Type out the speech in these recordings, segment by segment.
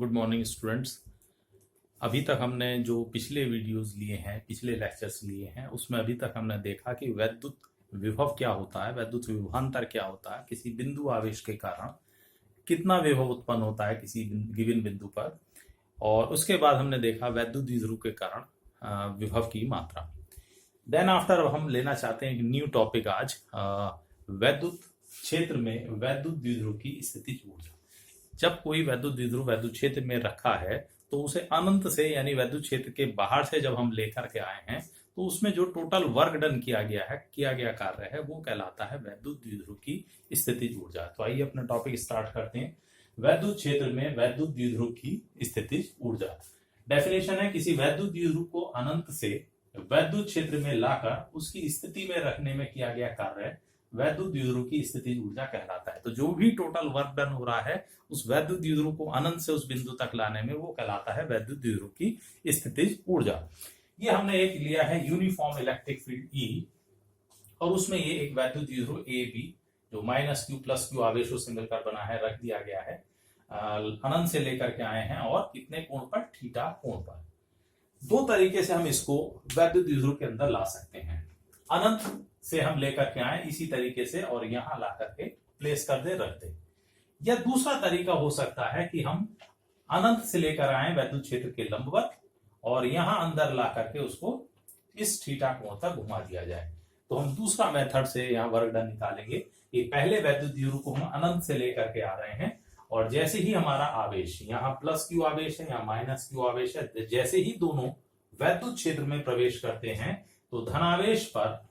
Good morning students. अभी तक हमने जो पिछले वीडियोस लिए हैं, पिछले लेक्चर्स लिए हैं, उसमें अभी तक हमने देखा कि वैद्युत विभव क्या होता है, वैद्युत विभवांतर क्या होता है, किसी बिंदु आवेश के कारण कितना विभव उत्पन्न होता है किसी गिवन बिंदु पर, और उसके बाद हमने देखा वैद्युत द्विध्रुव के कारण विभव की मात्रा। देन आफ्टर हम लेना चाहते हैं एक न्यू टॉपिक आज, वैद्युत क्षेत्र में वैद्युत द्विध्रुव की स्थितिज ऊर्जा। जब कोई वैद्युत द्विध्रुव वैद्युत क्षेत्र में रखा है तो उसे अनंत से यानी वैद्युत क्षेत्र के बाहर से जब हम लेकर के आए हैं तो उसमें जो टोटल वर्क डन किया गया कार्य है वो कहलाता है वैद्युत द्विध्रुव की स्थितिज ऊर्जा। तो आइए अपना टॉपिक स्टार्ट करते हैं। वैद्युत क्षेत्र में वैद्युत द्विध्रुव की स्थितिज ऊर्जा। डेफिनेशन है, किसी वैद्युत द्विध्रुव को अनंत से वैद्युत क्षेत्र में लाकर उसकी स्थिति में रखने में किया गया कार्य वैद्युत द्विध्रुव की स्थितिज ऊर्जा कहलाता है। तो जो भी टोटल वर्क डन हो रहा है उस वैद्युत द्विध्रुव को अनंत से उस बिंदु तक लाने में वो कहलाता है वैद्युत द्विध्रुव की स्थितिज ऊर्जा। ये हमने एक लिया है यूनिफॉर्म इलेक्ट्रिक फील्ड ई, और उसमें ये एक वैद्युत द्विध्रुव ए बी जो -q + q आवेशों से मिलकर बना है रख दिया गया है। अनंत से लेकर के आए हैं और कितने कोण पर, थीटा कोण पर। दो तरीके से हम इसको वैद्युत द्विध्रुव के अंदर ला सकते हैं। अनंत से हम लेकर के आए इसी तरीके से और यहां ला करके प्लेस कर दे, रख दे। या दूसरा तरीका हो सकता है कि हम अनंत से लेकर आए वैद्युत क्षेत्र के लंबवत और यहां अंदर ला करके उसको इस थीटा कोण तक घुमा दिया जाए। तो हम दूसरा मेथड से यहाँ वर्क डन निकालेंगे कि पहले वैद्युत द्विध्रुव को हम अनंत से लेकर के आ रहे हैं और जैसे ही हमारा आवेश यहाँ +q आवेश है, यहाँ -q आवेश है, जैसे ही दोनों वैद्युत क्षेत्र में प्रवेश करते हैं तो धनावेश पर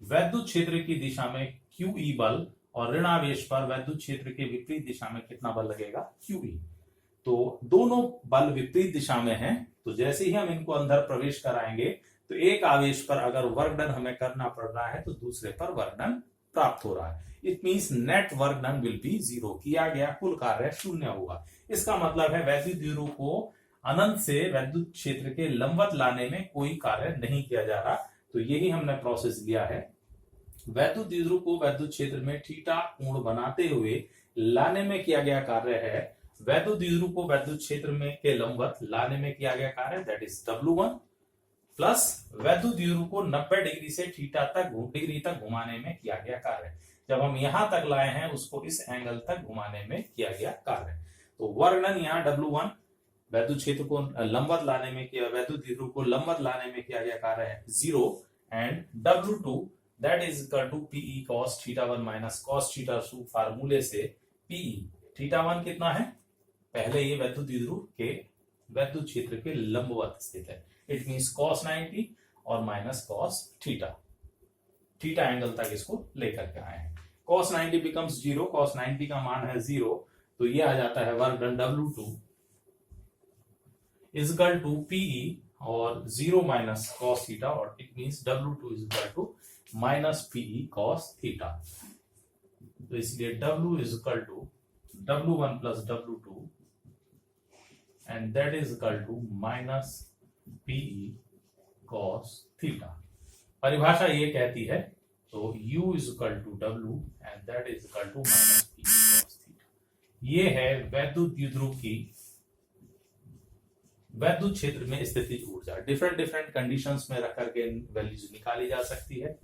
वैद्युत क्षेत्र की दिशा में QE बल और ऋणावेश पर वैद्युत क्षेत्र के विपरीत दिशा में कितना बल लगेगा, QE। तो दोनों बल विपरीत दिशा में हैं, तो जैसे ही हम इनको अंदर प्रवेश कराएंगे तो एक आवेश पर अगर वर्क डन हमें करना पड़ रहा है तो दूसरे पर वर्क डन प्राप्त हो रहा है। It means net work done will be 0, किया गया कुल कार्य 0 होगा। इसका मतलब है वैद्युत द्विध्रुव को अनंत से वैद्युत क्षेत्र के लंबवत लाने में कोई कार्य नहीं किया जा रहा। तो यही हमने प्रोसेस लिया है। वैद्युत द्विध्रुव को वैद्युत क्षेत्र में थीटा कोण बनाते हुए लाने में किया गया कार्य है वैद्युत द्विध्रुव को वैद्युत क्षेत्र में के लंबवत लाने में किया गया कार्य दैट इज W1 प्लस वैद्युत द्विध्रुव को 90 डिग्री से थीटा डिग्री तक घुमाने में किया गया कार्य। जब हम यहां तक लाए हैं उसको इस एंगल तक घुमाने में किया गया कार्य। तो वर्क डन यहाँ W1 वैद्युत क्षेत्र को लंबवत लाने में किया, वैद्युत द्विध्रुव को लंबवत लाने में किया गया कार्य है 0, and W2 that is equal to PE cos θ1 - cos θ2 फार्मूले से PE θ1 कितना है, पहले ये वैद्युत द्विध्रुव के वैद्युत क्षेत्र के लंबवत स्थित है। इट मींस cos 90 और -cos θ, थीटा एंगल तक इसको लेकर के आए हैं। cos 90 becomes 0, cos 90 का मान है 0, तो ये आ जाता है work done W2 is equal to PE और 0 - cos θ, और it means W2 is equal to -PE cos θ। तो इसलिए W is equal to W1 plus W2 and that is equal to -PE cos θ। परिभाषा ये कहती है, तो U is equal to W and that is equal to -PE cos θ। ये है वैद्युत द्विध्रुव की वैद्युत क्षेत्र में स्थितिज ऊर्जा। डिफरेंट कंडीशंस में रख करके वैल्यूज निकाली जा सकती है।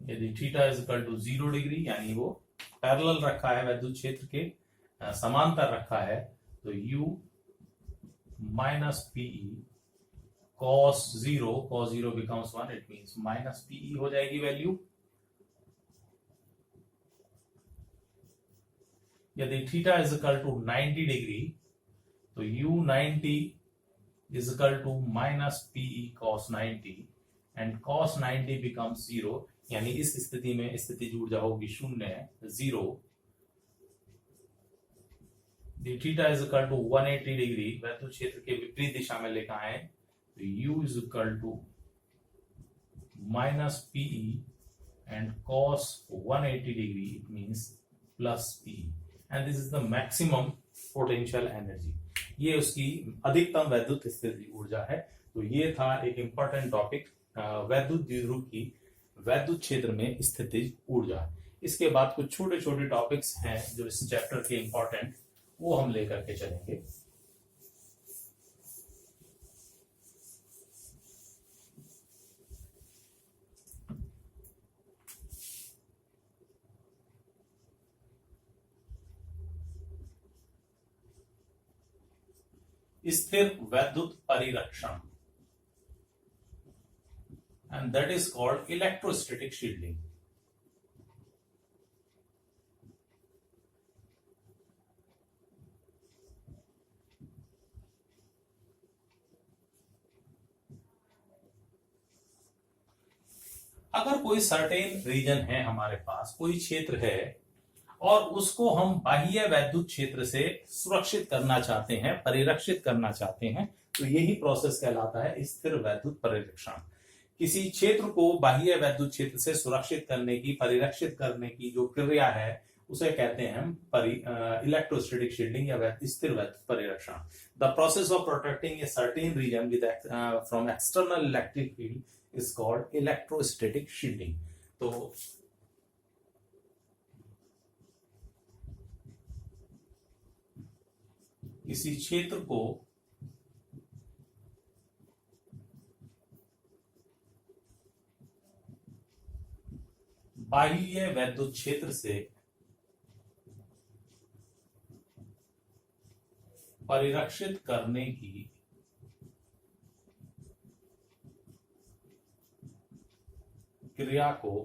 यदि theta is equal to 0 degree यानी वो पैरेलल रखा है वैद्युत क्षेत्र के समांतर रखा है, तो U -PE cos 0 becomes 1, it means -PE हो जाएगी वैल्यू। यदि theta is equal to 90 degree तो U 90 is equal to -PE cos 90 and cos 90 becomes 0, यानी इस स्थिति में स्थितिज ऊर्जा होगी 0। Theta is equal to 180 degree वैद्युत क्षेत्र के विपरीत दिशा में लेकर आए, तो U is equal to -PE and cos 180 degree it means +PE, and this is the maximum potential energy. ये उसकी अधिकतम वैद्युत स्थितिज ऊर्जा है। तो ये था एक इंपॉर्टेंट टॉपिक, वैद्युत द्विध्रुव की वैद्युत क्षेत्र में स्थितिज ऊर्जा। इसके बाद कुछ छोटे छोटे टॉपिक्स हैं जो इस चैप्टर के इंपॉर्टेंट, वो हम लेकर के चलेंगे। स्थिर वैद्युत परिरक्षण, and that is called electrostatic shielding. अगर कोई सर्टेन रीजन है, हमारे पास कोई क्षेत्र है और उसको हम बाह्य वैद्युत क्षेत्र से सुरक्षित करना चाहते हैं, परिरक्षित करना चाहते हैं, तो यही प्रोसेस कहलाता है स्थिर वैद्युत परिरक्षण। किसी क्षेत्र को बाह्य वैद्युत क्षेत्र से सुरक्षित करने की, परिरक्षित करने की जो क्रिया है उसे कहते हैं हम इलेक्ट्रोस्टैटिक शील्डिंग या स्थिर वैद्युत परिरक्षण। The process of protecting a certain region with from external electric field is called electrostatic shielding. तो किसी क्षेत्र को बाह्य वैद्युत क्षेत्र से परिरक्षित करने की क्रिया को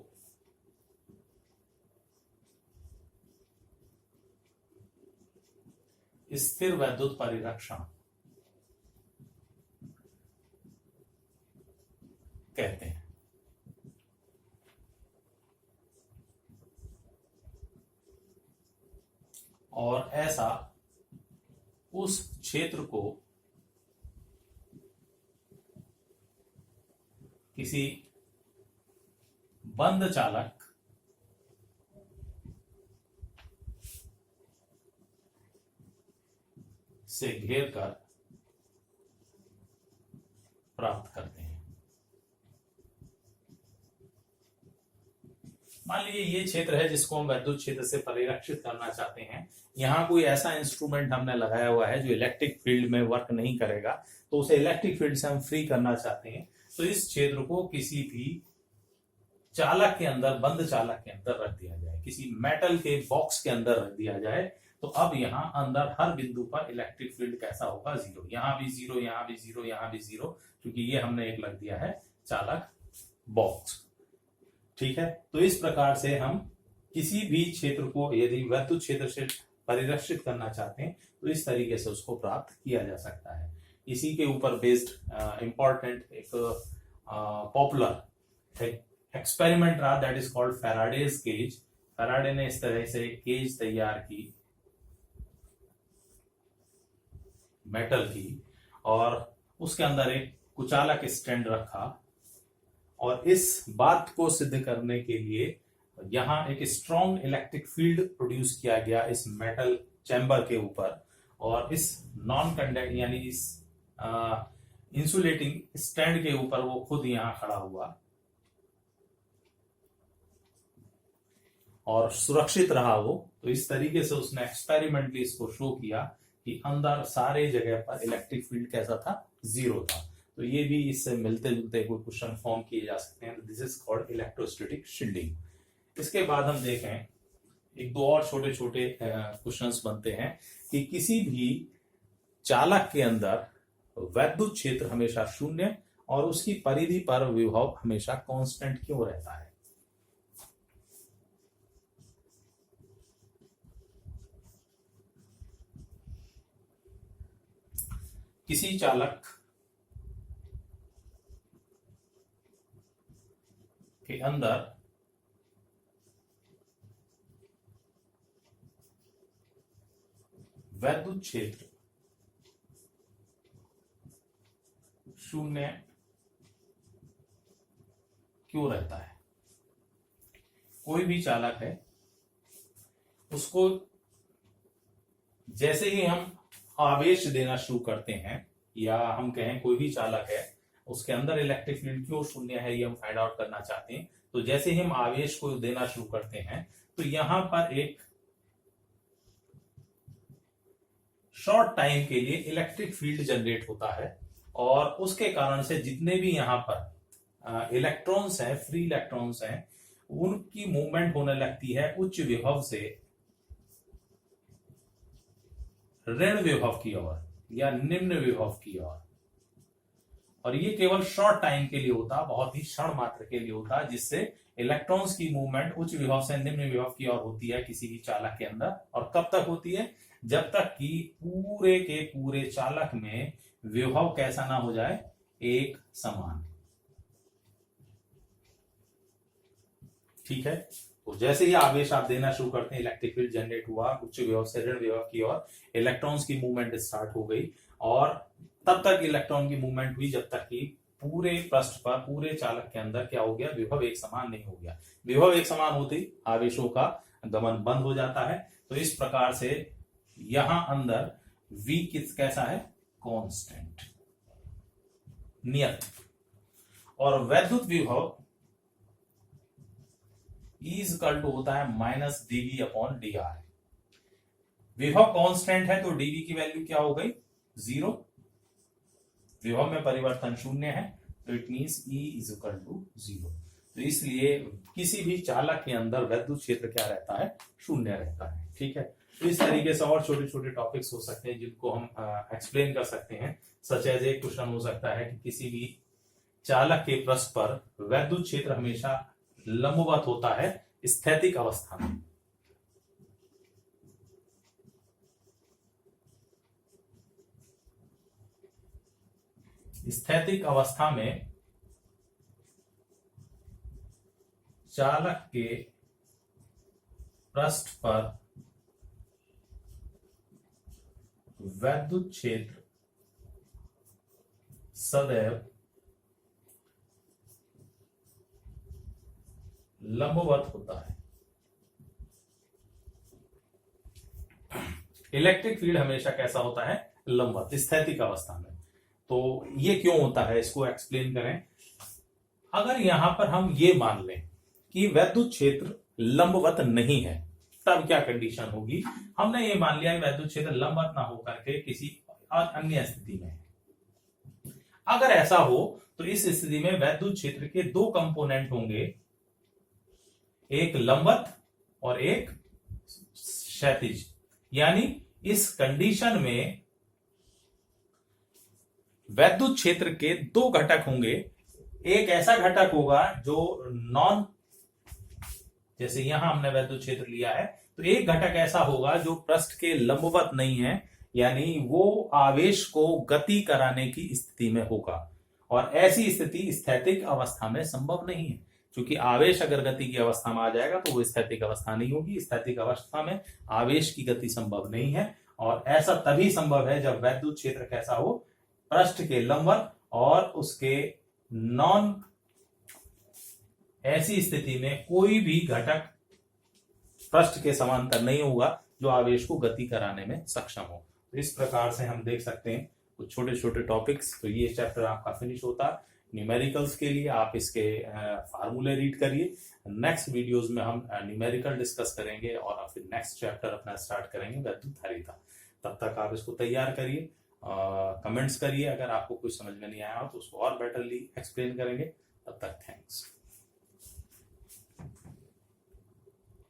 स्थिर वैद्युत परिरक्षण कहते हैं। और ऐसा उस क्षेत्र को किसी बंद चालक से घेर कर प्राप्त करते हैं। मान लीजिए ये क्षेत्र है जिसको हम वैद्युत क्षेत्र से परिरक्षित करना चाहते हैं। यहाँ कोई ऐसा इंस्ट्रूमेंट हमने लगाया हुआ है जो इलेक्ट्रिक फील्ड में वर्क नहीं करेगा, तो उसे इलेक्ट्रिक फील्ड से हम फ्री करना चाहते हैं। तो इस क्षेत्र को किसी भी चालक के अंदर, बंद चालक के अंदर रख दिया जाए, किसी मेटल के बॉक्स के अंदर रख दिया जाए, तो अब यहाँ अंदर हर बिंदु पर इलेक्ट्रिक फील्ड कैसा होगा? जीरो। यहाँ भी जीरो, यहाँ भी जीरो, यहाँ भी जीरो, क्योंकि ये हमने एक लग दिया है चालक बॉक्स। ठीक है, तो इस प्रकार से हम किसी भी क्षेत्र को यदि वैद्युत क्षेत्र से परिरक्षित करना चाहते हैं तो इस तरीके से उसको प्राप्त किया जा सकता है। इसी के ऊपर बेस्ड इंपॉर्टेंट एक पॉपुलर एक्सपेरिमेंट रहा, that is called Faraday's cage. Faraday ने इस तरह से केज तैयार की मेटल की और उसके अंदर एक कुचालक स्टैंड रखा और इस बात को सिद्ध करने के लिए यहां एक स्ट्रॉन्ग इलेक्ट्रिक फील्ड प्रोड्यूस किया गया इस मेटल चैम्बर के ऊपर, और इस नॉन कंडक्ट यानी इस इंसुलेटिंग स्टैंड के ऊपर वो खुद यहां खड़ा हुआ और सुरक्षित रहा वो। तो इस तरीके से उसने एक्सपेरिमेंटली इसको शो किया कि अंदर सारे जगह पर इलेक्ट्रिक फील्ड कैसा था? जीरो था। तो ये भी इससे मिलते जुलते कोई क्वेश्चन फॉर्म किए जा सकते हैं। This is called electrostatic shielding. इसके बाद हम देखें एक दो और छोटे छोटे क्वेश्चंस बनते हैं कि किसी भी चालक के अंदर वैद्युत क्षेत्र हमेशा शून्य और उसकी परिधि पर विभव हमेशा कांस्टेंट क्यों रहता है? किसी चालक के अंदर वैद्युत क्षेत्र शून्य क्यों रहता है? कोई भी चालक है, उसको जैसे ही हम आवेश देना शुरू करते हैं, या हम कहें कोई भी चालक है उसके अंदर इलेक्ट्रिक फील्ड क्यों शून्य है, ये हम फाइंड आउट करना चाहते हैं, तो जैसे ही हम आवेश को देना शुरू करते हैं तो यहां पर एक शॉर्ट टाइम के लिए इलेक्ट्रिक फील्ड जनरेट होता है और उसके कारण से जितने भी यहां पर इलेक्ट्रॉन्स हैं, फ्री इलेक्ट्रॉन्स हैं, उनकी मूवमेंट होने लगती है उच्च विभव से ऋण विभव की ओर या निम्न विभव की ओर। और ये केवल शॉर्ट टाइम के लिए होता, बहुत ही क्षण मात्र के लिए होता, जिससे इलेक्ट्रॉन्स की मूवमेंट उच्च विभव से निम्न विभव की ओर होती है किसी भी चालक के अंदर। और कब तक होती है? जब तक कि पूरे के पूरे चालक में विभव कैसा ना हो जाए, एक समान। ठीक है, तो जैसे ही आवेश आप देना शुरू करते हैं, इलेक्ट्रिक फील्ड जनरेट हुआ, उच्च विभव से ऋण विभव की ओर इलेक्ट्रॉन्स की मूवमेंट स्टार्ट हो गई और तब तक इलेक्ट्रॉन की मूवमेंट हुई जब तक कि पूरे पृष्ठ पर, पूरे चालक के अंदर क्या हो गया, विभव एक समान नहीं हो गया। विभव एक समान होते ही आवेशों का गमन बंद हो जाता है। तो इस प्रकार से यहां अंदर V कैसा है? कांस्टेंट, नियत। और वैद्युत विभव इज इक्वल टू होता है माइनस dV अपॉन dr। विभव कांस्टेंट है तो dV की वैल्यू क्या हो गई? 0। विभव में परिवर्तन शून्य है तो it means E is equal to 0। तो इसलिए किसी भी चालक के अंदर वैद्युत क्षेत्र क्या रहता है? शून्य रहता है। ठीक है, तो इस तरीके से और छोटे छोटे टॉपिक्स हो सकते हैं जिनको हम एक्सप्लेन कर सकते हैं। सच एज एक क्वेश्चन हो सकता है कि किसी भी चालक के पृष्ठ पर वैद्युत क्षेत्र हमेशा लंबवत होता है स्थैतिक अवस्था में। स्थैतिक अवस्था में चालक के पृष्ठ पर वैद्युत क्षेत्र सदैव लंबवत होता है। इलेक्ट्रिक फील्ड हमेशा कैसा होता है? लंबवत, स्थैतिक अवस्था में। तो ये क्यों होता है, इसको एक्सप्लेन करें। अगर यहां पर हम ये मान लें कि वैद्युत क्षेत्र लंबवत नहीं है, तब क्या कंडीशन होगी? हमने ये मान लिया वैद्युत क्षेत्र लंबवत ना होकर के किसी अन्य स्थिति में। अगर ऐसा हो तो इस स्थिति में वैद्युत क्षेत्र के दो कंपोनेंट होंगे, एक लंबवत और एक क्षैतिज। यानी इस कंडीशन में वैद्युत क्षेत्र के दो घटक होंगे। एक ऐसा घटक होगा जो नॉन, जैसे यहां हमने वैद्युत क्षेत्र लिया है, तो एक घटक ऐसा होगा जो पृष्ठ के लंबवत नहीं है, यानी वो आवेश को गति कराने की स्थिति में होगा। और ऐसी स्थिति स्थैतिक अवस्था में संभव नहीं है, क्योंकि आवेश अगर गति की अवस्था में आ जाएगा तो वो स्थैतिक अवस्था नहीं होगी। स्थैतिक अवस्था में आवेश की गति संभव नहीं है। और ऐसा तभी संभव है जब वैद्युत क्षेत्र कैसा हो? पृष्ठ के लंबवत और उसके नॉन। ऐसी स्थिति में कोई भी घटक पृष्ठ के समांतर नहीं होगा जो आवेश को गति कराने में सक्षम हो। तो इस प्रकार से हम देख सकते हैं कुछ छोटे छोटे टॉपिक्स। तो ये चैप्टर आपका फिनिश होता है। न्यूमेरिकल्स के लिए आप इसके फार्मूले रीड करिए। नेक्स्ट वीडियोस में हम न्यूमेरिकल डिस्कस करेंगे और फिर नेक्स्ट चैप्टर अपना स्टार्ट करेंगे वैद्युत धारिता। तब तक आप इसको तैयार करिए, कमेंट्स करिए। अगर आपको कुछ समझ में नहीं आया हो तो उसको और बेटरली एक्सप्लेन करेंगे। तब तक थैंक्स।